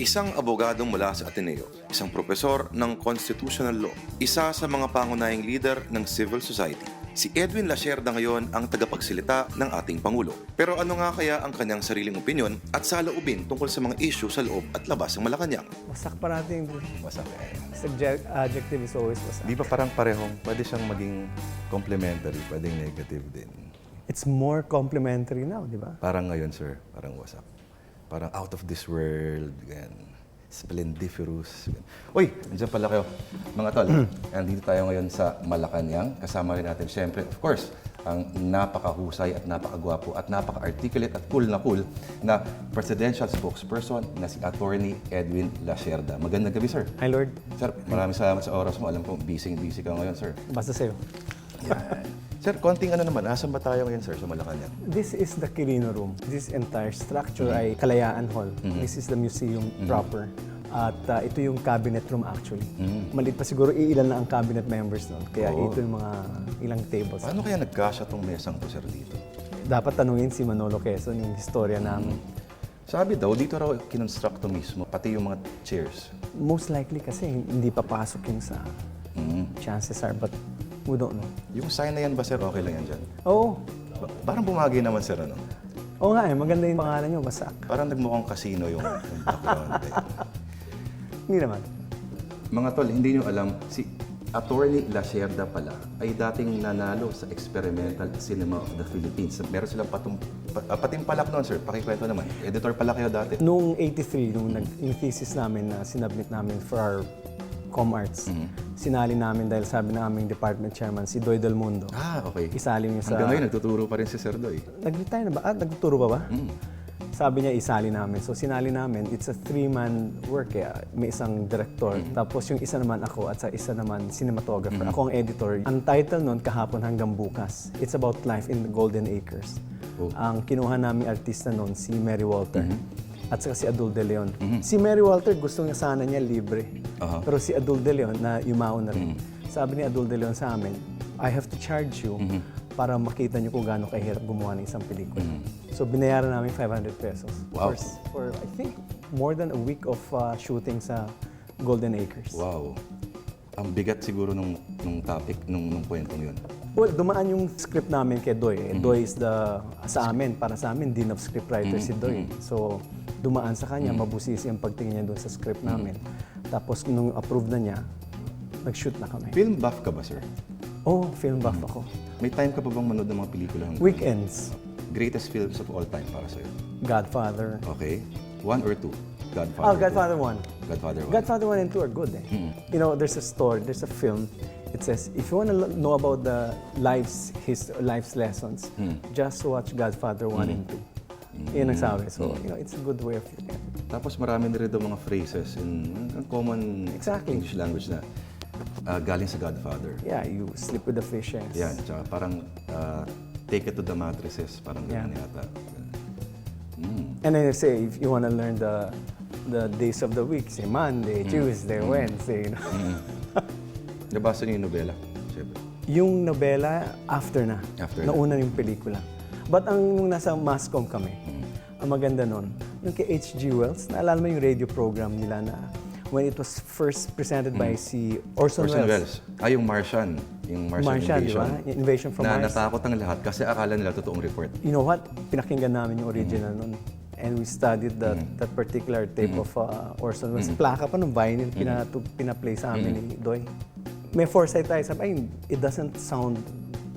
Isang abogadong mula sa Ateneo, isang propesor ng Constitutional Law, isa sa mga pangunahing leader ng civil society. Si Edwin Lacerda ngayon ang tagapagsalita ng ating Pangulo. Pero ano nga kaya ang kanyang sariling opinyon at saloobin tungkol sa mga issue sa loob at labas ng Malacanang? Wasak parating. Wasak. Adjective is always wasak. Di ba parang parehong, pwede siyang maging complementary, pwedeng negative din. It's more complimentary now, di ba? Parang ngayon, sir, parang wasak. Parang out of this world, ganyan. Splendiferous. Ganyan. Uy, nandiyan pala kayo. Mga tol, nandito tayo ngayon sa Malacanang. Kasama rin natin, syempre, of course, ang napakahusay at napakagwapo at napaka-articulate at cool na presidential spokesperson na si Attorney Edwin Lacerda. Magandang gabi, sir. Hi, Lord. Sir, maraming salamat sa oras mo. Alam ko, busy ka ngayon, sir. Basta sa'yo. Yan. Sir, konting ano naman, asan ba tayo ngayon, sir, sa Malacanang? This is the Quirino Room. This entire structure ay Kalayaan Hall. This is the museum proper. At ito yung cabinet room actually. Maliit pa siguro, ilan na ang cabinet members noon. Kaya ito yung mga ilang tables. Paano kaya nagkasya tong mesang to, sir, dito? Dapat tanungin si Manolo Quezon yung historia namin. Sabi daw, dito raw kinonstruct to mismo, pati yung mga chairs. Most likely kasi hindi papasok yun sa chances are, but we don't know. Yung sign na yan ba, sir, okay lang yan dyan? Oo. Parang bumagi naman, sir, ano? Oo nga maganda yung pangalan nyo, Basak. Parang nagmukhang casino yung background. Hindi naman. Mga tol, hindi nyo alam, si Attorney Lacerda pala ay dating nanalo sa Experimental Cinema of the Philippines. Meron silang patimpalak noon, sir. Pakikwento naman. Editor pala kayo dati. Noong 83, yung thesis namin na sinubmit namin for our ComArts, sinali namin dahil sabi ng aming department chairman, si Doy Del Mundo. Ah, okay. Isali niyo sa... Hanggang ngayon, nagtuturo pa rin si Sir Doy. Nag-retire na ba? Nagtuturo pa ba? Sabi niya, isali namin. So, sinali namin. It's a three-man work. May isang director. Tapos yung isa naman ako at sa isa naman cinematographer. Ako ang editor. Ang title nun, Kahapon Hanggang Bukas. It's about life in the Golden Acres. Ang kinuha namin artista nun, si Mary Walter. At saka si Adul De Leon. Si Mary Walter, gusto niya sana niya libre. Pero si Adul De Leon, na yumaon na rin. Sabi ni Adul De Leon sa amin, I have to charge you para makita niyo kung gaano kahirap gumawa ng isang pelikula. So binayaran namin 500 pesos. Wow. For I think, more than a week of shooting sa Golden Acres. Wow. Ang bigat siguro nung topic, nung kwentong yun. Well, dumaan yung script namin kay Doy. Doy is sa amin, para sa amin, Dean of Scriptwriter si Doy. So, dumaan sa kanya, mabusisi ang pagtingin niya doon sa script namin. Tapos, nung approve na niya, nag-shoot na kami. Film buff ka ba, sir? Oh, film buff ako. May time ka pa bang manood ng mga pelikula? Weekends. Greatest films of all time para sa'yo? Godfather. Okay. 1 or 2? Godfather. Godfather 1. Godfather 1. Godfather 1 and 2 are good eh. You know, there's a story, there's a film. It says, if you want to know about the life's lessons, just watch Godfather 1 and 2. Yun ang sabi. So, you know, it's a good way of looking at it. Tapos marami na rin daw mga phrases in common English language na galing sa Godfather. Yeah, you sleep with the fishes. Yan, tsaka parang take it to the mattresses, parang gano'n yata. And then you say, if you want to learn the days of the week, say Monday, Tuesday, Wednesday. You know? Nabasa niyo yung nobela? Siyempre. Yung nobela, after na. After Nauna yung pelikula. But nung nasa Mascom kami, ang maganda nun, yung kay H.G. Wells, naalala mo yung radio program nila na when it was first presented by si Orson Welles. Yung Martian. Yung Martian Martian, di Invasion. ba? Yung Invasion from Mars. Natakot ang lahat kasi akala nila totoong report. You know what? Pinakinggan namin yung original nun. And we studied that particular tape of Orson Welles. Plaka pa ng vinyl, pinaplay sa amin ni Doy. May foresight tayo. Sabi, ay, it doesn't sound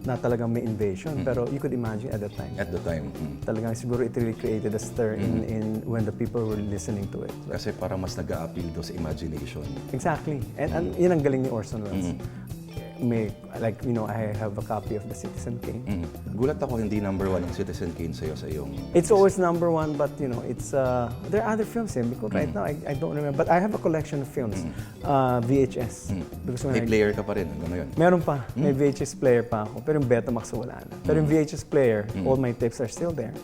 na talagang may invasion, pero you could imagine at that time. At the time. Talagang siguro it really created a stir in when the people were listening to it. Kasi parang mas nag-a-appeal doon sa imagination. Exactly. And yun ang galing ni Orson Welles. May, like, you know, I have a copy of the Citizen Kane. Gulat ako hindi number 1 ang Citizen Kane sa'yo sa iyong... It's always number 1, but you know, it's there are other films because right now I don't remember, but I have a collection of films, VHS. Because when May player ka pa rin, ano yun? meron pa, may VHS player pa ako, pero yung Betamax wala na. Pero yung VHS player, all my tapes are still there.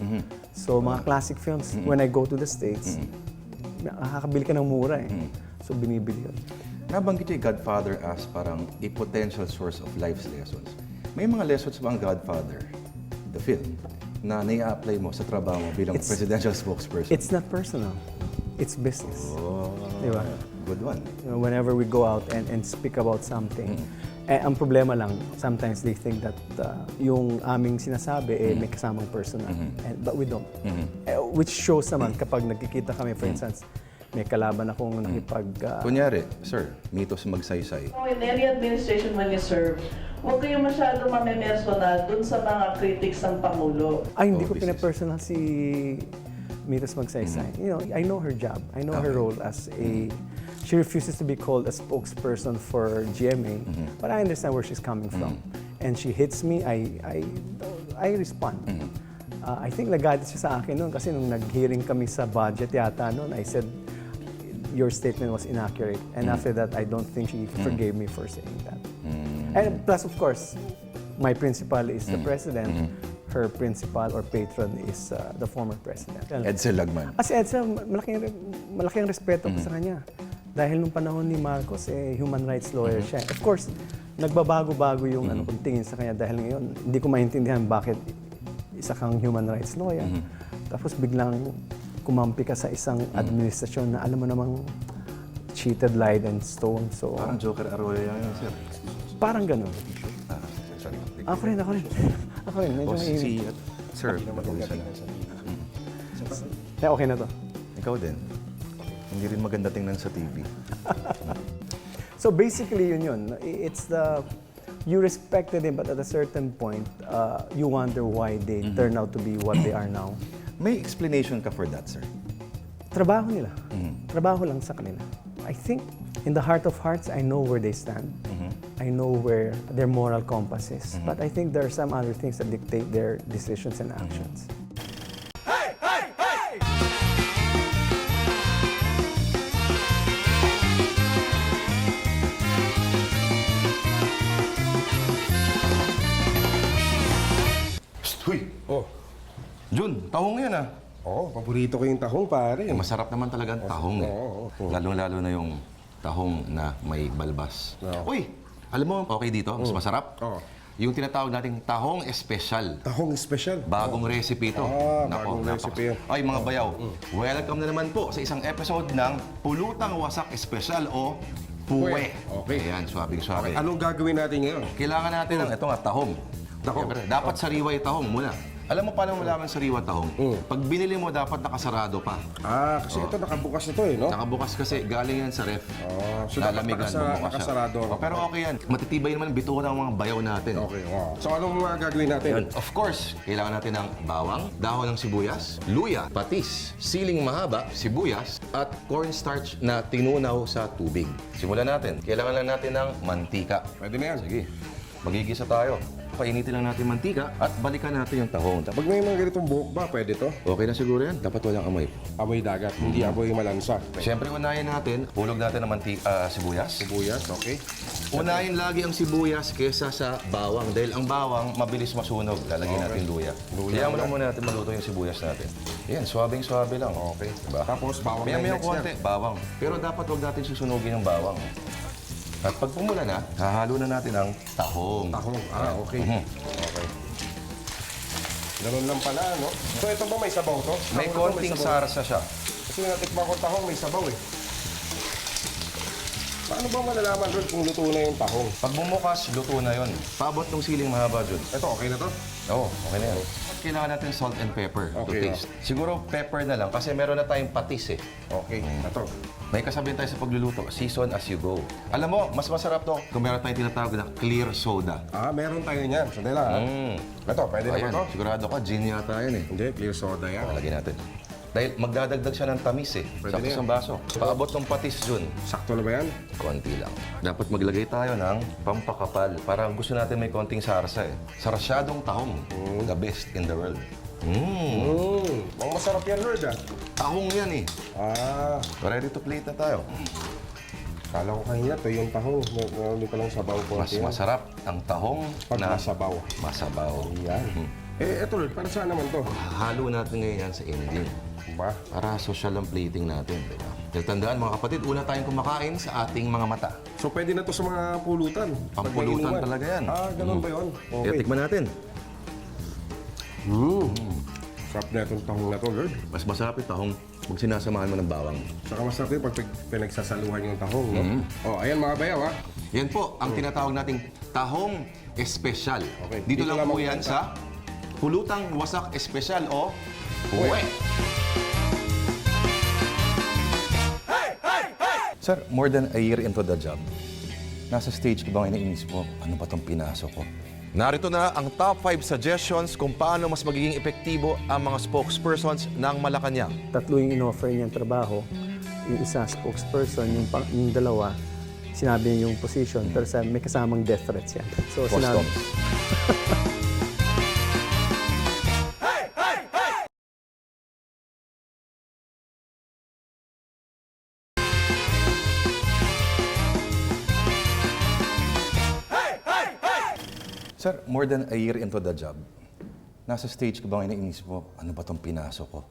So mga classic films, when I go to the States, makakabili ka ng mura eh. So binibili yun. Nabanggit yung Godfather as parang a potential source of life's lessons. May mga lessons ba ang Godfather, the film, na nai-apply mo sa trabaho mo bilang presidential spokesperson? It's not personal. it's business. Oh, Di ba? good one. You know, whenever we go out and speak about something, ang problema lang, sometimes they think that yung aming sinasabi may kasamang personal. But we don't. Which shows naman kapag nagkikita kami, for instance, may kalaban akong nakipag... Kunyari, sir, mitos magsaysay. In any administration when you serve, huwag kayo masyado mamemersonal dun sa mga critics ng Pangulo. ay, hindi ko business. pinapersonal si Mitos Magsaysay. You know, I know her job. I know her role as a... She refuses to be called a spokesperson for GMA, but I understand where she's coming from. And she hits me, I respond. I think nagalit siya sa akin noon kasi nung nag-hearing kami sa budget yata noon, I said, your statement was inaccurate. And after that, I don't think she forgave me for saying that. And plus, of course, my principal is the president. Her principal or patron is the former president. Edsel Lagman. As Edsel, malaking respeto ko sa kanya. Dahil nung panahon ni Marcos, human rights lawyer siya. Of course, nagbabago-bago yung kung tingin sa kanya dahil ngayon, hindi ko maintindihan bakit isa kang human rights lawyer. Tapos biglang kumampi ka sa isang administrasyon na alam mo namang cheated, lied, and stone. So, Parang Joker Arroyo yan, sir. parang ganun. Sorry. Ako rin. Ako rin, medyo mainit. Sir, Okay na to. ikaw din. Hindi rin maganda tingnan sa TV. So basically yun. It's you respected him, but at a certain point, you wonder why they turn out to be what they are now. May explanation ka for that, sir? Trabaho nila. Trabaho lang sa kanila. I think in the heart of hearts, I know where they stand. I know where their moral compass is. But I think there are some other things that dictate their decisions and actions. Huy! Oh, Jun, tahong yan ah. paborito ko yung tahong, pare. Masarap naman talaga ang tahong eh. Lalong-lalo na yung tahong na may balbas. Oo. Uy! Alam mo, okay dito, mas masarap. Oo. Yung tinatawag nating tahong espesyal. Tahong special. Bagong recipe ito. Bagong recipe yun. Ay, mga bayaw, welcome na naman po sa isang episode ng Pulutang Wasak Espesyal o Puwe. Okay. Ayan, swabing-swabe. Anong gagawin natin ngayon? Kailangan natin ng ito nga, tahong. Tahong. Siyempre, dapat sariwa yung tahong muna. Alam mo paano malaman sariwa tahong? Pag binili mo, dapat nakasarado pa. Kasi ito nakabukas na to eh, no? Nakabukas kasi, galing yan sa ref. So dapat Lalamigan, bumukas siya. nakasarado. Pero okay yan. Matitibay naman bituan ng mga bayaw natin. Okay, wow. So anong mga gagawin natin? Yun. Of course, kailangan natin ng bawang, dahon ng sibuyas, luya, patis, siling mahaba, sibuyas, at cornstarch na tinunaw sa tubig. Simulan natin. Kailangan lang natin ng mantika. Pwede na yan. Sige, magigisa tayo. Painitin lang natin mantika at balikan natin yung tahong. Pag may mga ganitong buhok ba, pwede to? Okay na siguro yan. Dapat walang amoy. Amoy dagat, hindi amoy malansa. Siyempre, unahin natin. Hulog natin ng sibuyas. Sibuyas, okay. Unahin lagi ang sibuyas kesa sa bawang. Dahil ang bawang, mabilis masunog. Lalagyan natin luya. Kaya mo lang muna natin maluto yung sibuyas natin. Yan, swabing-swabe lang. Okay. Diba? Tapos bawang na Maya-maya next konti, yan. bawang. Pero dapat huwag natin susunugin yung bawang. At pag pumula na, hahalo na natin ang tahong. Tahong, okay. Okay. Ganun lang pala, no? So ito ba may sabaw to? May Tahong na to, konting sabaw. sarsa siya. Kasi natikman ko tahong, may sabaw eh. Paano ba malalaman doon kung luto na yung tahong? Pag bumukas, luto na yon. Paabot ng siling mahaba dyan. Ito, okay na to? Oo, okay na yan. Kailangan natin salt and pepper to Okay, taste. Siguro pepper na lang kasi meron na tayong patis eh. Okay, ito. May kasabihan tayo sa pagluluto, season as you go. Alam mo, mas masarap to kung meron tayong tinatawag na clear soda. Meron tayo niyan. Sandali lang, ha? Ito, pwede na ba Ayan, to? sigurado ka, gin yata yan eh. Hindi, clear soda yan. Lagyan natin. Dahil magdadagdag siya ng tamis eh. Pwede Sakto na yan. sa baso. Paabot ng patis dun. Sakto na ba yan? Konti lang. Dapat maglagay tayo ng pampakapal. Para gusto natin may konting sarsa eh. Sarsyadong tahong. The best in the world. Mga masarap yan, Lord, ah. Tahong yan eh. Ready to plate na tayo. Kala ko kanina, ito yung tahong. Meron pa lang sabaw ko. Mas masarap ang tahong Pag na masabaw. masabaw. Yan. Eto, Lord, para saan naman to? Halo natin ngayon yan sa ending. Ba? Para social ang plating natin, di ba? Dahil tandaan mga kapatid, una tayong kumakain sa ating mga mata. So, pwede na to sa mga pulutan. Pampulutan Pag may talaga yan. inuman. Ganun ba yun? Kaya Okay. tikman natin. Sarap na itong tahong na to, Lord. Mas masarap yung tahong Huwag sinasamahan mo ng bawang. Saka masarap yun pag pinagsasaluhan yung tahong, no? Oh, ayan mga bayaw, ha? Yan po ang tinatawag nating tahong espesyal. Okay, Dito lang po mapunta. yan sa Pulutang Wasak Espesyal o Uwe. Sir, more than a year into the job, nasa stage ko bang iniinis mo, ano ba itong pinasok ko? Narito na ang top 5 suggestions kung paano mas magiging epektibo ang mga spokespersons ng Malacanang. Tatlo yung in-offer niyang trabaho. Yung isa, spokesperson. Yung dalawa, sinabi niya yung position. Pero may kasamang death threats yan. So, sinabi, Customs. Sir, more than a year into the job, nasa stage ko bang iniinis mo, ano ba itong pinasok ko?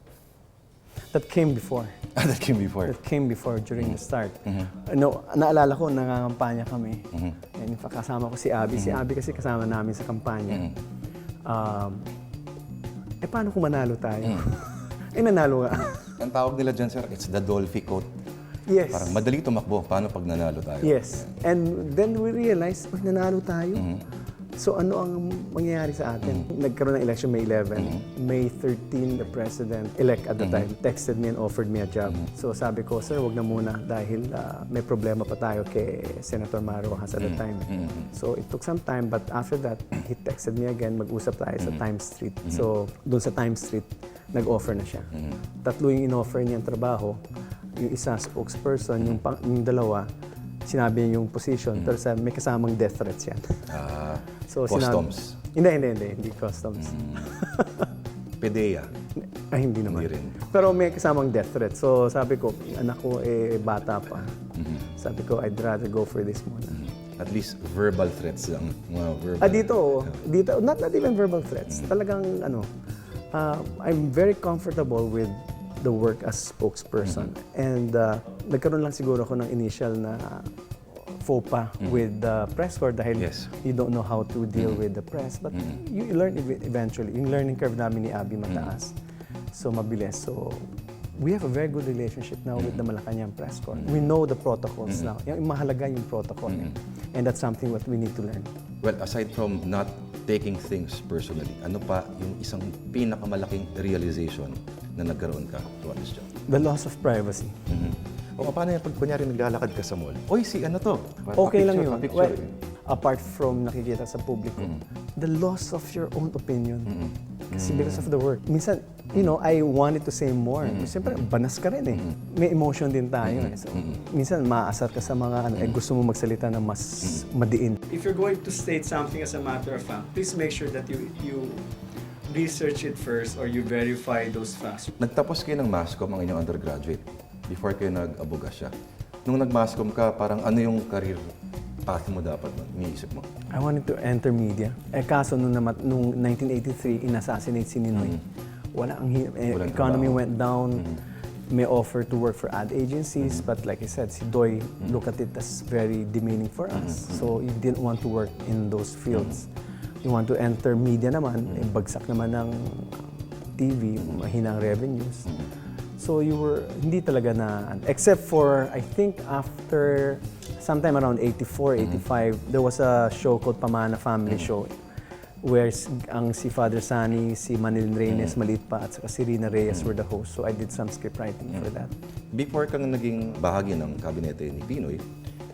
that came before. That came before. That came before during the start. No, naalala ko, nangangampanya kami. And in fact, kasama ko si Abby. Si Abby kasi kasama namin sa kampanya. Paano kung manalo tayo? Nanalo nga. Ang tawag nila dyan, sir, it's the Dolphy quote. Yes. Parang madali tumakbo, paano pag nanalo tayo? Yes. And then we realized, nanalo tayo. So ano ang mangyayari sa atin? Nagkaroon ng election May 11. May 13, the president-elect at the time texted me and offered me a job. So sabi ko, sir, wag na muna dahil may problema pa tayo kay Senator Mario Rojas at the time. So it took some time, but after that, he texted me again, mag-usap tayo sa Times Street. So doon sa Times Street, nag-offer na siya. Tatlo yung in-offer niyang trabaho. Yung isa, spokesperson. Yung dalawa, sinabi niya yung position. Pero may kasamang death threats yan. So, Customs. Hindi customs. PDEA. Ay, hindi naman. Hindi rin. Pero may kasamang death threat. So, sabi ko, anak ko bata pa. Sabi ko, I'd rather go for this muna. At least verbal threats lang. Mga verbal. Dito, not even verbal threats. Talagang, I'm very comfortable with the work as spokesperson. And nagkaroon lang siguro ako ng initial na faux pas with the press corps dahil you don't know how to deal with the press. But you learn eventually. Yung learning curve namin ni Abby mataas. So, mabilis. So, we have a very good relationship now with the Malacanang press corps. We know the protocols now. Yung mahalaga yung protocol. And that's something what we need to learn. Well, aside from not taking things personally, ano pa yung isang pinakamalaking realization na nagkaroon ka throughout this job? The loss of privacy. O paano yung pag kunyari naglalakad ka sa mall? Oy, si ano to? Okay lang yun. Pa-picture. Well, apart from nakikita sa publiko, the loss of your own opinion. Kasi because of the work. Minsan, I wanted to say more. Siyempre, banas ka rin eh. May emotion din tayo eh. So, minsan, maaasar ka sa mga gusto mo magsalita na mas madiin. If you're going to state something as a matter of fact, please make sure that you research it first or you verify those facts. Nagtapos kayo ng MASCOM ang inyong undergraduate before kayo nag-abogasya. Nung nag-MASCOM ka, parang ano yung career path mo dapat iniisip mo? I wanted to enter media. Kaso nung 1983, in-assassinate si Ninoy. Walang economy trabaho. went down. May offer to work for ad agencies, but like I said, si Doy look at it as very demeaning for us. So you didn't want to work in those fields. You want to enter media naman, bagsak naman ng TV, mahinang revenues. So you were, hindi talaga na, except for, I think after, sometime around 84, 85, there was a show called Pamana Family Show, where ang si Father Sani, si Manilin Reynes, maliit pa, at saka si Rina Reyes were the hosts. So I did some script writing for that. Before kang naging bahagi ng kabinete ni Pinoy,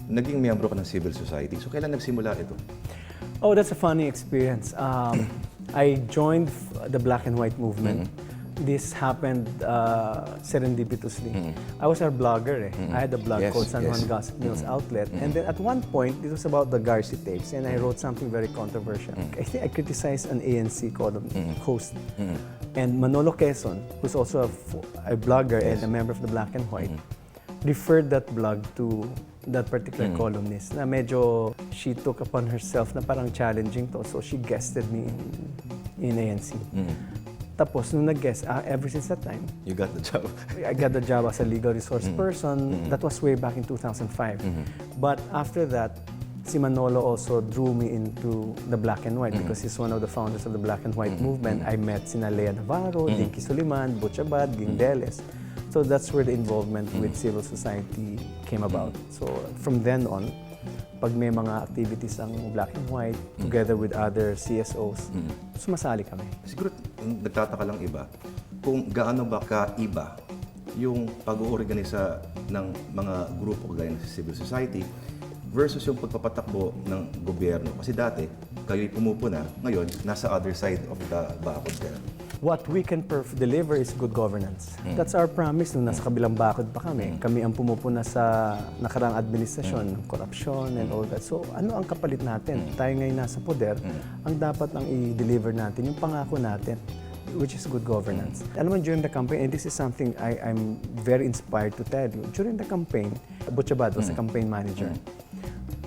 naging miyembro ka ng civil society. So kailan nagsimula ito? Oh, that's a funny experience. I joined the Black and White movement. This happened serendipitously. I was a blogger. I had a blog called San Juan Gossip Mills Outlet. And then at one point, it was about the Garci tapes, and I wrote something very controversial. I think I criticized an ANC column host. And Manolo Quezon, who's also a blogger and a member of the Black and White, referred that blog to that particular columnist na medyo she took upon herself na parang challenging to. So she guested me in ANC. Tapos, nung nag-guest, ever since that time, You got the job. I got the job as a legal resource person. That was way back in 2005. But after that, si Manolo also drew me into the Black and White because he's one of the founders of the Black and White movement. I met sina Lea Navarro, Dinky Suliman, Butch Abad, Ging Deles. So that's where the involvement with civil society came about. So from then on, pag may mga activities ang Black and White, together with other CSOs, sumasali kami. Siguro nagtataka lang iba kung gaano ba kaiba yung pag-uorganisa ng mga grupo kagaya ng civil society versus yung pagpapatakbo ng gobyerno. Kasi dati, kayo'y pumupuna, ngayon, nasa other side of the bakod ka. What we can deliver is good governance. That's our promise nung nasa kabilang bakod pa kami. Kami ang pumupuna sa nakaraang administrasyon, korupsyon and all that. So ano ang kapalit natin? Tayo ngayon nasa poder, ang dapat ang i-deliver natin, yung pangako natin, which is good governance. Alam mo, during the campaign, and this is something I'm very inspired to tell you, during the campaign, Butchabad was the campaign manager.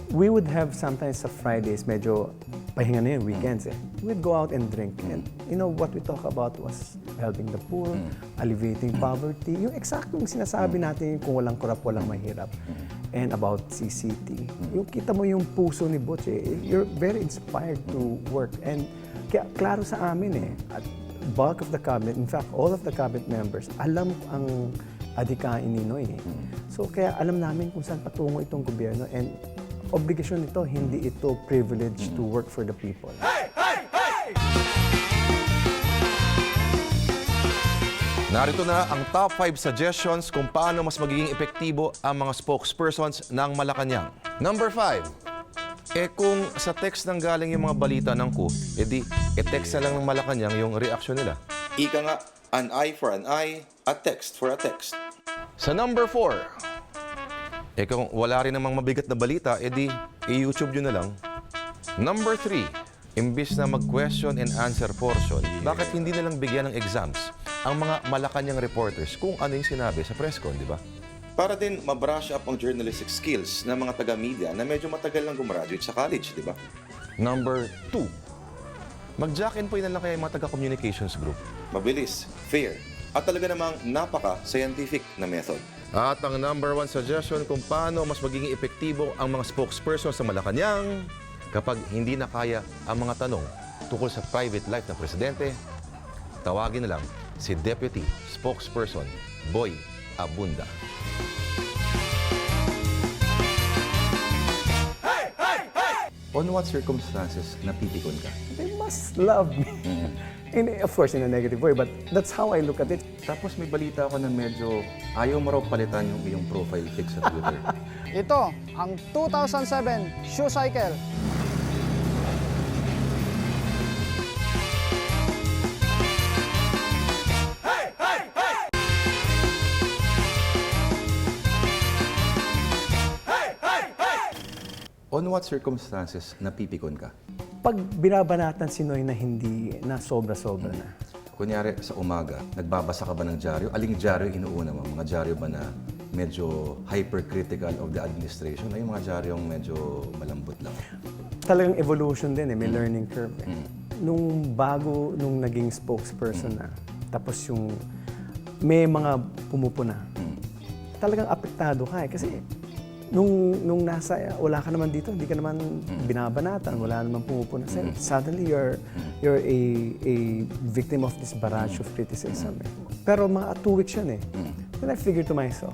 We would have sometimes sa Fridays, medyo pahinga na yun, weekends eh. We'd go out and drink. And you know, what we talk about was helping the poor, alleviating poverty. Yung eksaktong sinasabi natin kung walang korap, walang mahirap. And about CCT. Yung kita mo yung puso ni Butch eh. You're very inspired to work. And kaya klaro sa amin eh. At bulk of the cabinet, in fact, all of the cabinet members, alam ang adhikain ni Noy eh. So kaya alam namin kung saan patungo itong gobyerno. And obligasyon nito, hindi ito privilege to work for the people. Narito na ang top 5 suggestions kung paano mas magiging epektibo ang mga spokespersons ng Malacanang. Number 5. Kung sa text nang galing yung mga balita ng coup, edi text na lang ng Malacanang yung reaksyon nila. Ika nga, an eye for an eye, a text for a text. Sa number 4, kung wala rin namang mabigat na balita, edi i-YouTube yun na lang. Number 3, imbis na mag-question and answer portion, bakit hindi na lang bigyan ng exams ang mga Malacanang reporters kung ano yung sinabi sa press con, di ba? Para din mabrush up ang journalistic skills ng mga taga-media na medyo matagal lang gumraduate sa college, di ba? Number 2, mag-jack and point na lang kaya yung mga taga-communications group. Mabilis, fair, at talaga namang napaka-scientific na method. At ang number 1 suggestion kung paano mas magiging epektibo ang mga spokespersons sa Malacanang kapag hindi na kaya ang mga tanong tungkol sa private life ng presidente, tawagin na lang si Deputy Spokesperson Boy Abunda. On what circumstances napipikon ka? They must love me. And of course, in a negative way, but that's how I look at it. Tapos may balita ako na medyo ayaw mo raw palitan yung iyong profile pic sa Twitter. Ito, ang 2007 shoe cycle. On what circumstances napipikon ka? Pag binabanatan si Noy na hindi na sobra-sobra na. Kunyari sa umaga, nagbabasa ka ba ng dyaryo? Aling dyaryo inuuna mo? Mga dyaryo ba na medyo hypercritical of the administration? Ay yung mga dyaryong medyo malambot lang? Talagang evolution din eh, may learning curve eh. Nung naging spokesperson na, tapos yung may mga pumupuna, talagang apektado ka eh. Kasi nung wala ka naman dito, hindi ka naman binabanatan, wala naman pumupuna sa'yo. Suddenly, you're a victim of this barrage of criticism. Eh. Pero mga 2 weeks yun eh. Then I figured to myself,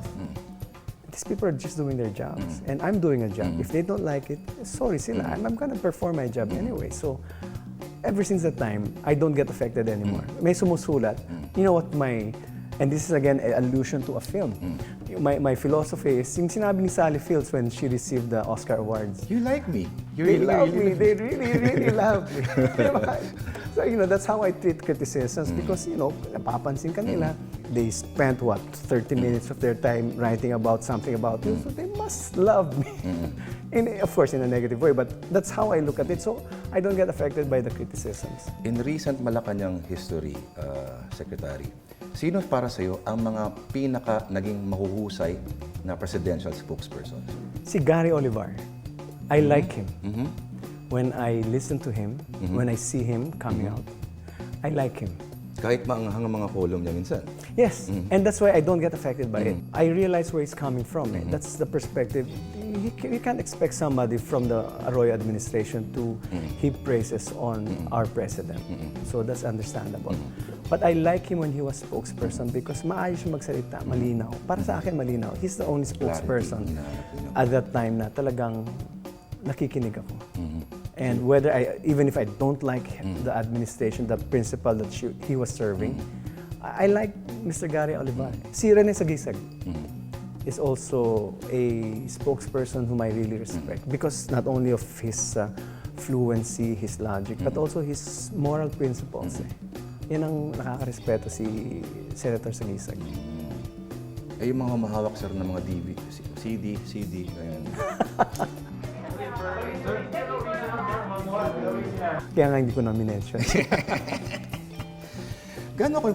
these people are just doing their jobs. And I'm doing a job. If they don't like it, sorry sila. I'm gonna perform my job anyway. So, ever since that time, I don't get affected anymore. May sumusulat. You know what and this is again an allusion to a film. My philosophy is, yung sinabi ni Sally Fields when she received the Oscar Awards. You like me. They love me. They really love me. Diba? So, that's how I treat criticisms because, napapansin ka nila. They spent, 30 minutes of their time writing about something about you. So, they must love me. Of course, in a negative way, but that's how I look at it. So, I don't get affected by the criticisms. In recent Malacanang history, Secretary, sino para sa'yo ang mga pinaka naging mahuhusay na presidential spokesperson? Si Gary Olivar. I like him. When I listen to him, when I see him coming out, I like him. Kahit maanghang ang mga column niya minsan. Yes, and that's why I don't get affected by it. I realize where he's coming from. That's the perspective. You can't expect somebody from the Arroyo administration to heap praises on our president. So that's understandable. But I like him when he was spokesperson because maayos siya magsalita, malinaw. Para sa akin, malinaw. He's the only spokesperson at that time na talagang nakikinig ako. And whether even if I don't like the administration, the principle that he was serving, I like Mr. Gary Olivar. Si Rene Sagisag is also a spokesperson whom I really respect because not only of his fluency, his logic, but also his moral principles. Yan ang nakakarespeto si Senator Sagisag. Eh, yung mga mahawak, sir, ng mga DVD, CD, ganyan. Kaya nga hindi ko na-mention. Gaano ko,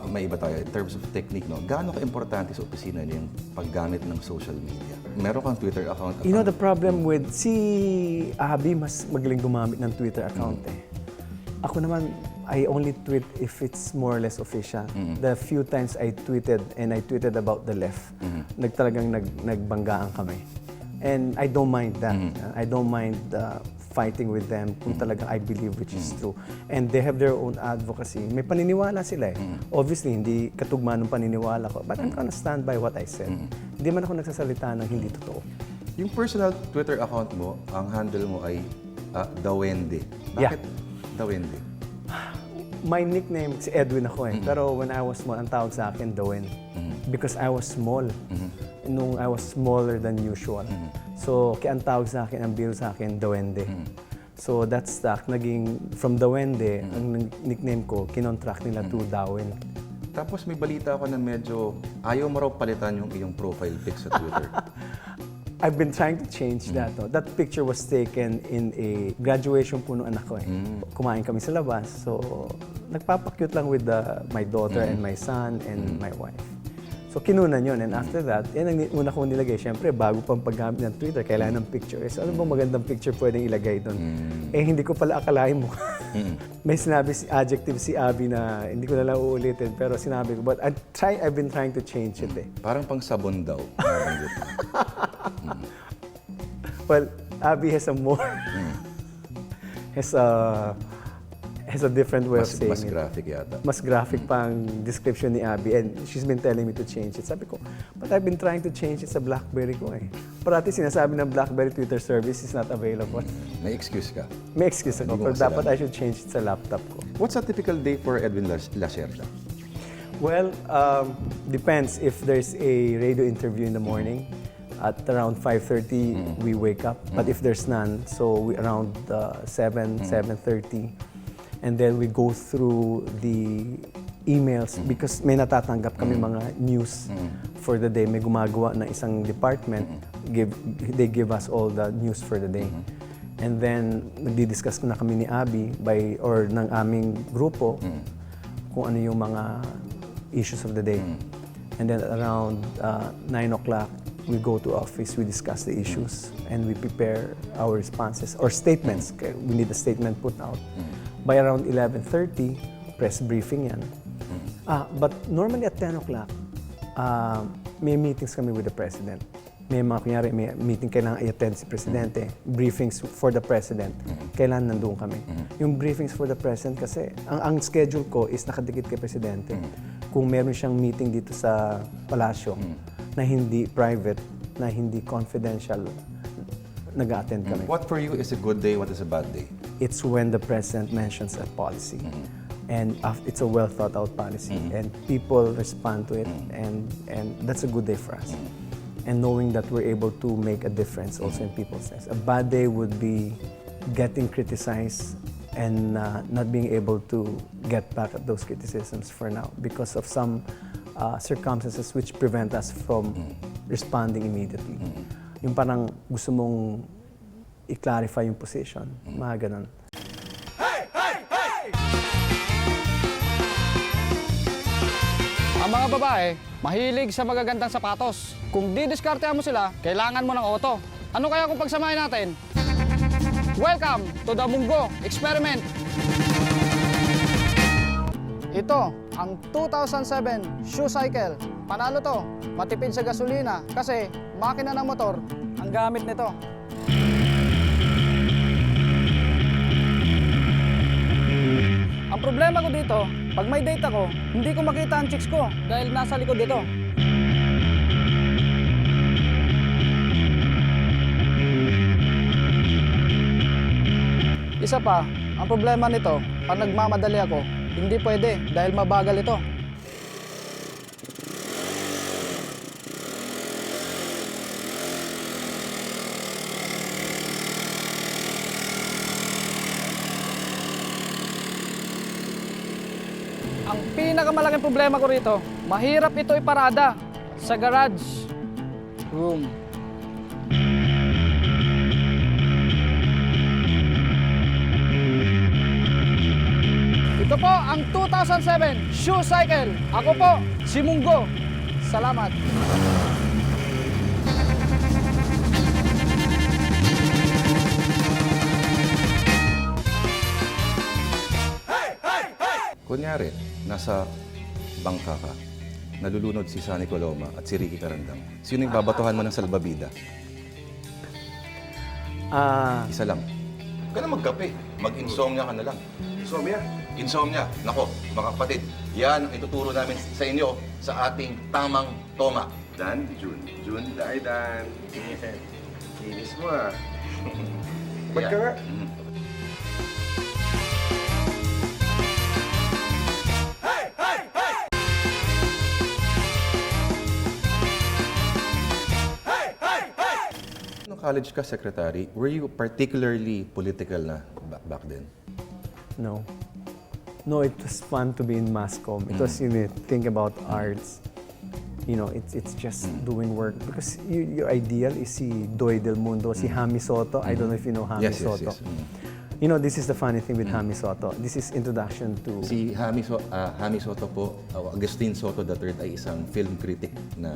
may iba tayo in terms of technique, no? Gaano ka-importante sa opisina niyo yung paggamit ng social media? Meron kang Twitter account? You know, the problem with si Abby, mas magaling gumamit ng Twitter account eh. Ako naman, I only tweet if it's more or less official. The few times I tweeted, and I tweeted about the left, nagbanggaan kami. And I don't mind that. I don't mind fighting with them kung talagang I believe which is true. And they have their own advocacy. May paniniwala sila eh. Obviously, hindi katugma ng paniniwala ko. But I'm gonna stand by what I said. Hindi man ako nagsasalita ng hindi totoo. Yung personal Twitter account mo, ang handle mo ay Dawende. Yeah. Bakit Dawende? My nickname, si Edwin ako eh. Pero when I was small, ang tawag sa akin, Dawen. Because I was small. Nung I was smaller than usual. So, kaya ang tawag sa akin, ang biro sa akin, Dawende. So, that's stuck. Naging, from Dawende, ang nickname ko, kinontract nila to Dawen. Tapos may balita ako na medyo ayaw mo raw palitan yung iyong profile pic sa Twitter. I've been trying to change that. No? That picture was taken in a graduation po nung anak ko eh. Kumain kami sa labas. So, nagpapakyut lang with my daughter and my son and my wife. So, kinunan yun. And after that, yan ang una kong nilagay. Siyempre, bago pang paggamit ng Twitter, kailangan ng picture. So, ano bang magandang picture pwedeng ilagay doon? Eh, hindi ko pala akalain mo. May sinabi adjective si Abby na hindi ko na lang uulitin. Pero sinabi ko, but I've been trying to change it eh. Parang pang sabon daw. Well, Abby has a more has a different way of saying Mas it. graphic yata. Mas graphic pa ang description ni Abby and she's been telling me to change it. Sabi ko, but I've been trying to change it sa BlackBerry ko eh. Parati sinasabi ng BlackBerry Twitter service is not available. May excuse ka. May excuse ako, Hindi mo pero dapat kasalanan. I should change it sa laptop ko. What's a typical day for Edwin Lacerda? Well, depends. If there's a radio interview in the morning, at around 5:30 we wake up. But if there's none, so around 7:30, and then we go through the emails because may natatanggap kami mga news for the day. May gumagawa na isang department, they give us all the news for the day. And then nagdi-discuss na kami ni Abby or ng aming grupo kung ano yung mga issues of the day. And then around 9 o'clock, we go to office, we discuss the issues, and we prepare our responses or statements. We need a statement put out. By around 11:30, press briefing yan. But normally at 10 o'clock, may meetings kami with the President. May mga, kunyari, may meeting kailangan i-attend si Presidente, briefings for the President, kailangan nandun kami. Yung briefings for the President kasi, ang schedule ko is nakadikit kay Presidente. Kung meron siyang meeting dito sa palasyo, na hindi private, na hindi confidential, nag-attend kami. What for you is a good day? What is a bad day? It's when the President mentions a policy. And it's a well thought out policy. And people respond to it. And that's a good day for us. And knowing that we're able to make a difference also in people's lives. A bad day would be getting criticized and not being able to get back at those criticisms for now because of some circumstances which prevent us from responding immediately. Yung parang gusto mong i-clarify yung position, mga ganun. Ang mga babae, mahilig sa magagandang sapatos. Kung didiskartehan mo sila, kailangan mo ng auto. Ano kaya kung pagsamahin natin? Welcome to the Munggo Experiment! Ito, ang 2007 Shoe Cycle. Panalo to, matipid sa gasolina kasi makina ng motor ang gamit nito. Ang problema ko dito, pag may date ako, hindi ko makita ang chicks ko dahil nasa likod dito. Isa pa, ang problema nito, pag nagmamadali ako, hindi pwede dahil mabagal ito. Ang pinakamalaking problema ko rito, mahirap ito iparada sa garage room. Ito po ang 2007 Shoe Cycle. Ako po, si Munggo. Salamat. Kunyari, nasa bangka ka, nalulunod si Sunny Coloma at si Ricky Carandang. Sino yung babatuhan mo ng salbabida? Isa lang. Huwag ka na magkape. Mag-insomnia ka na lang. Insomnia. Insomnia. Nako, mga kapatid, yan ang ituturo namin sa inyo sa ating tamang toma. Dan, Jun. Jun, Dai, Dan. Inis mo ah. Ba't ka nga? Nung college ka, secretary, were you particularly political na back then? No. No, it was fun to be in mass comm. It was, you know, think about arts. You know, it's just doing work. Because your ideal is si Doy Del Mundo, si Hami Soto. I don't know if you know Hami Yes, Soto. yes. You know, this is the funny thing with Hami Soto. This is introduction to... Si Hami Soto po, Agustin Soto III ay isang film critic na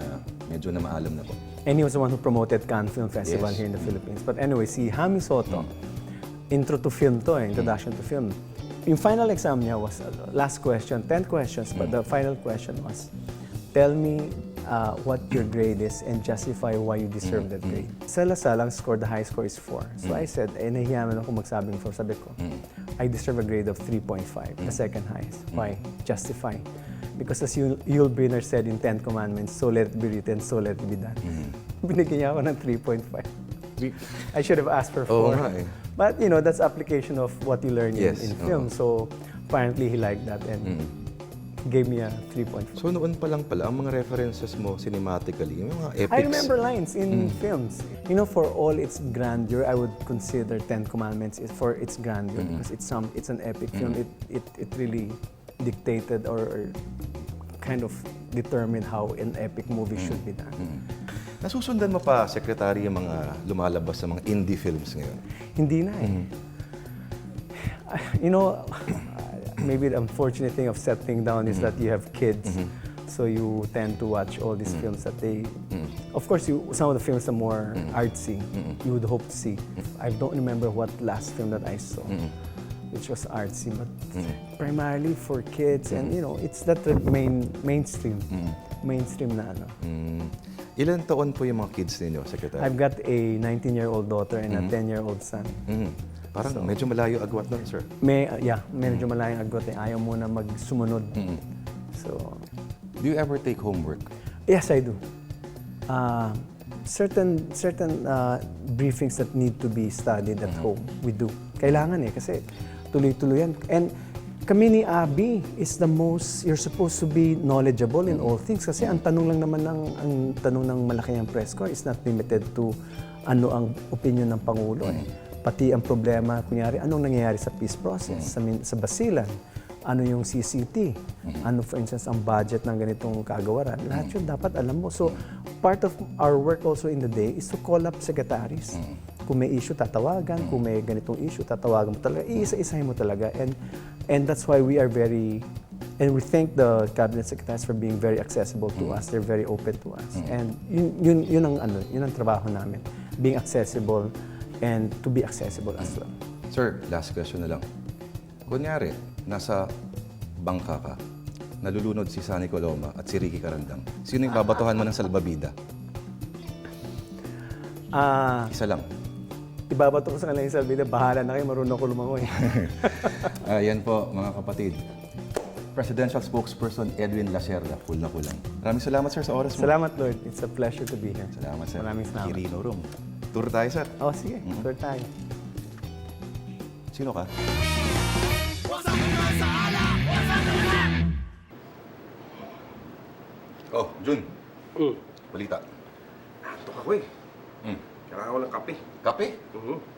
medyo na maalam na po. And he was the one who promoted Cannes Film Festival Yes. here in the Philippines. But anyway, si Hami Soto, intro to film to, introduction to film. Yung final exam niya was, last question, 10 questions, but the final question was, tell me what your grade is and justify why you deserve that grade. Sa Lasal, ang score, the high score is 4. So I said, nahihiyaman ako magsabing 4. Sabi ko, I deserve a grade of 3.5, the second highest. Why? Justify. Because as Yul Brynner said in 10 Commandments, so let it be written, so let it be done. Binigyan niya ako ng 3.5. I should have asked for 4. Oo nga eh. But you know, that's application of what you learn Yes, in film. So apparently he liked that and gave me a 3.5. So noon pa lang pala, ang mga references mo cinematically, yung mga epics. I remember lines in films. You know, for all its grandeur, I would consider 10 Commandments is for its grandeur because it's an epic film. It really dictated or kind of determined how an epic movie should be done. Nasusundan mo pa, Secretary, yung mga lumalabas sa mga indie films ngayon? Hindi na eh. You know, maybe the unfortunate thing of settling down is that you have kids. So you tend to watch all these films that they... Of course, some of the films are more artsy. You would hope to see. I don't remember what last film that I saw, which was artsy, but primarily for kids. And you know, it's that mainstream. Mainstream na ano. Ilan taon po yung mga kids ninyo, Secretary? I've got a 19-year-old daughter and a 10-year-old son. Parang medyo malayo agwat nun, sir. Medyo malayang agwat eh. Ayaw muna magsumunod. So, Do you ever take homework? yes, I do. Certain briefings that need to be studied at home, we do. Kailangan eh, kasi tuloy-tuloy yan. And kami ni Abby is the most, you're supposed to be knowledgeable in all things. Kasi ang tanong lang naman ang tanong ng Malacanang Press Corps is not limited to ano ang opinion ng Pangulo eh. Pati ang problema, kunyari, anong nangyayari sa peace process, sa Basilan, ano yung CCT, ano for instance ang budget ng ganitong kagawaran. Lahat yun dapat alam mo. So, part of our work also in the day is to call up secretaries. Kung may issue, tatawagan. Kung may ganitong issue, tatawagan mo talaga. Iisa-isahin mo talaga. And that's why we are very, and we thank the cabinet secretaries for being very accessible to us. They're very open to us. And yun ang trabaho namin. Being accessible and to be accessible as well. Sir, last question na lang. Kunyari, nasa bangka ka, nalulunod si Sunny Coloma at si Ricky Carandang, sino yung babatuhan mo ng salbabida? Isa lang. Ibabato ko sa kanila yung salbida, bahala na kayo, marunong ko lumangoy. Yan po, mga kapatid. Presidential Spokesperson Edwin Lacerda, cool na kulang. Maraming salamat, sir, sa oras mo. Salamat, Lord. It's a pleasure to be here. Salamat, sir. Maraming salamat. Kirino Room. Tour tayo, sir. Oh, sige. Tour tayo. Sino ka? Oh, Jun. Balita. Antok ako eh. Hmm. Kailangan ko ng kape. Kape?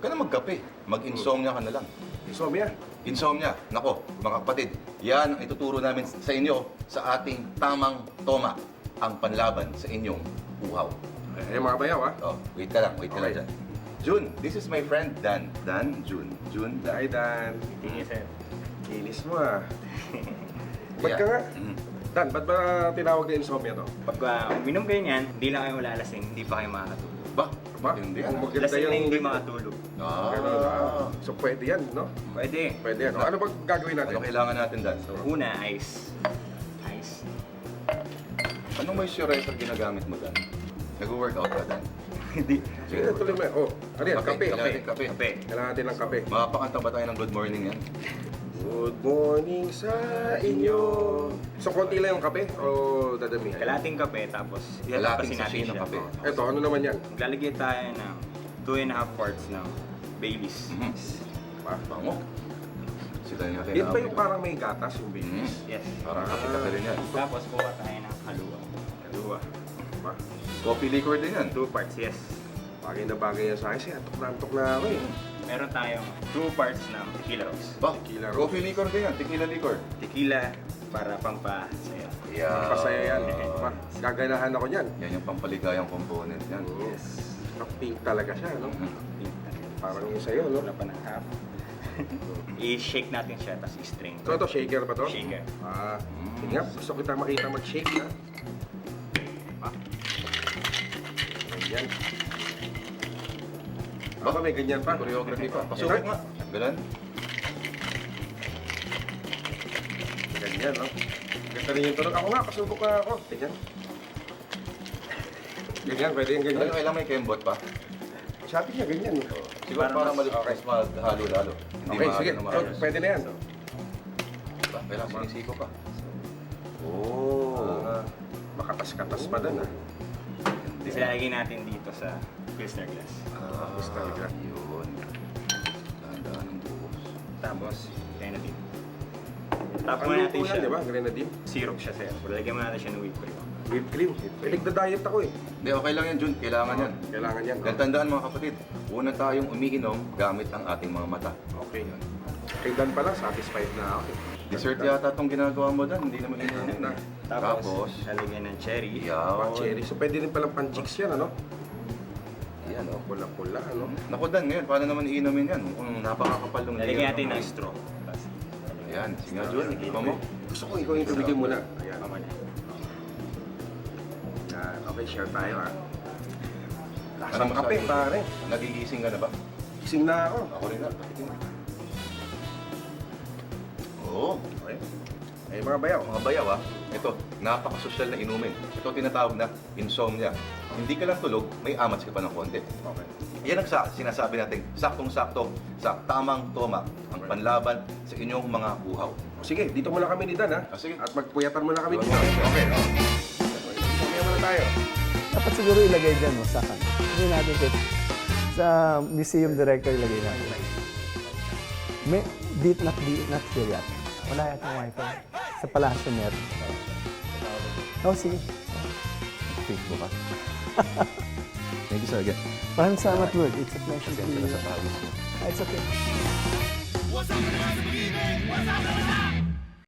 Ka na magkape. Mag-insomnia ka na lang. Insomnia. Insomnia. Nako, mga kapatid, yan ang ituturo namin sa inyo sa ating tamang toma. Ang panlaban sa inyong uhaw. Mga bayaw ah. Oh, wait ka lang Okay. dyan. Jun, this is my friend Dan. Dan, Jun. Jun, Dan. Hi, Dan. Kinis mo ah. Ba't ka nga? Dan, ba't ba tinawag na insomnia to? Pag uminom kayo niyan, hindi lang kayo malalasing, hindi pa kayo makakatulog. Ba? Ba? Hindi Kung ano? maganda Lasing yung... na hindi makatulog. Ganun, So pwede yan, no? Pwede. Pwede yan. Ano ba gagawin natin? Ano kailangan natin, Dan? Una, ice. Ice. Anong moisturizer ginagamit mo, Dan? Nag-workout ka, Dan? Hindi. Sige, tuloy mo yan. Oh, ano yan? Kape. Kailangan natin kape. Kape. Kailangan natin ng kape. Makapakanta ba tayo ng good morning yan? Good morning sa inyo. So, konti lang yung kape o dadamihan? Kalating kape, tapos Kalating ilalagpasin natin sachet ng siya. kape. Ito, ano naman yan? Maglalagay tayo ng 2.5 parts ng Baileys. Pa? Bango. Sila yung natin. Yan ba yung parang may gatas yung babies? Yes. Parang kape-kape rin yan. Tapos kuha tayo ng haluwa. Kaluwa. Pa? Coffee liquor din yan. 2 parts, yes. Bagay na bagay yan sa akin. Antok na ako eh. Meron tayong 2 parts ng tequila rose. Ba? Tequila rose. Coffee liquor din yan. Tequila liquor. Tequila para pampasaya. Yeah. Pasaya yan. Pa? Gaganahan ako niyan. Yan yung pampaligayang component yan. Yes. Pink talaga siya, no? Parang yung sa'yo, no? Wala pa ng half. I-shake natin siya, tapos i-strain. So, ito, shaker ba to? Shaker. Sige nga, gusto kita makita mag-shake, ha? Ganyan. Baka may ganyan pa. Choreography pa. Pasubok nga. Ganun. Ganyan, no? Ganda rin yung tunog. Ako nga, pasubok na ako. Ganyan. Ganyan, pwede yung ganyan. Ano, kailangan may kembot pa? Sabi niya, ganyan. Siguro para mas maghalo lalo. Hindi Okay, sige. maano, So, maayos. pwede na yan. Ba, kailangan sinisiko pa. Makatas-katas pa doon, ha? Tapos ilalagay natin dito sa Pilsner glass. Gusto talaga. Yun. Dahan-dahan ng buhos. Tapos, grenadine. Tapos Ang natin luto siya. yan, di ba? Grenadine. Syrup siya, sir. Lagyan mo natin siya ng whipped cream. Whipped cream. Nagda-diet ako eh. Hindi, okay lang yan, Jun. Kailangan yan. Kailangan yan. Kaya tandaan mga kapatid, una tayong umiinom gamit ang ating mga mata. Okay. Kay Dan pala, satisfied na ako. Dessert yata itong ginagawa mo Dan, hindi naman inumin na. Tapos, lalagyan ng cherry. Pang Yaw. cherry. So, pwede rin palang pan-chicks yan, ano? Yan, oh. Pula-pula, ano? Naku Dan, ngayon, paano naman iinumin yan? Mukhang napakakapal ng Lalagyan layer natin ng ng ice. straw. Tapos, Ayan, sige nga Jun, iba mo. Gusto ko ikaw yung tumigil muna. Ayan. tama na. Yan. Okay, share tayo, ha? Ano Lasang kape, masabi mo? pare. Nagigising ka na ba? Gising na ako. Ako rin na. Oo. Okay. Eh, mga bayaw. Mga bayaw ito, napakasosyal na inumin. Ito tinatawag na insomnia. Hindi ka lang tulog, may amats ka pa ng konti. Okay. Yan ang sinasabi natin, saktong-sakto sa tamang toma, ang panlaban sa inyong mga buhaw. Sige, dito muna kami ni Dan, ha? Sige. At magpuyatan muna kami dito. Okay. Mamaya muna tayo. Dapat siguro ilagay dyan, masakan. Hindi natin ito. Sa museum director ilagay natin. May, not here yata. Wala yata wifi. Sa palasyo meron. Oh, sige. Facebook ka. Thank you, sir. Again. Maraming salamat, Lord. It's a pleasure to Pasensya be na sa here. pawis mo. It's okay. What's up,